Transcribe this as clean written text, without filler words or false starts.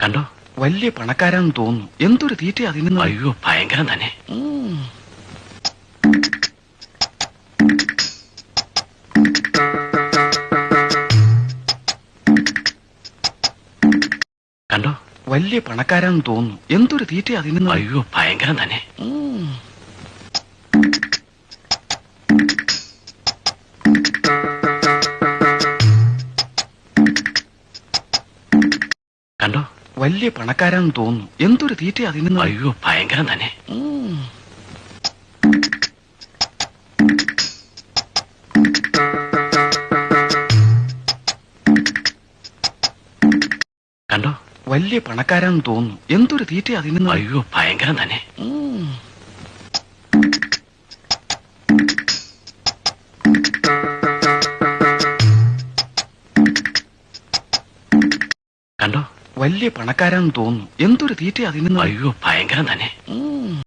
കണ്ടോ? വലിയ പണക്കാരാന്ന് തോന്നുന്നു. എന്തൊരു തീറ്റ അതിന്. അയ്യോ, ഭയങ്കരം തന്നെ. കണ്ടോ? വലിയ പണക്കാരാന്ന് തോന്നുന്നു. എന്തൊരു തീറ്റ അതിന്. അയ്യോ, ഭയങ്കരം തന്നെ. കണ്ടോ? വലിയ പണക്കാരാന്ന് തോന്നുന്നു. എന്തൊരു തീറ്റ അതിന്. അയ്യോ, ഭയങ്കരം തന്നെ. കണ്ടോ? വലിയ പണക്കാരാന്ന് തോന്നുന്നു. എന്തൊരു തീറ്റ അതിന്. അയ്യോ, ഭയങ്കരം തന്നെ. കണ്ടോ? വലിയ പണക്കാരാന്ന് തോന്നുന്നു. എന്തൊരു തീറ്റ അതിന്. അയ്യോ, ഭയങ്കരം തന്നെ.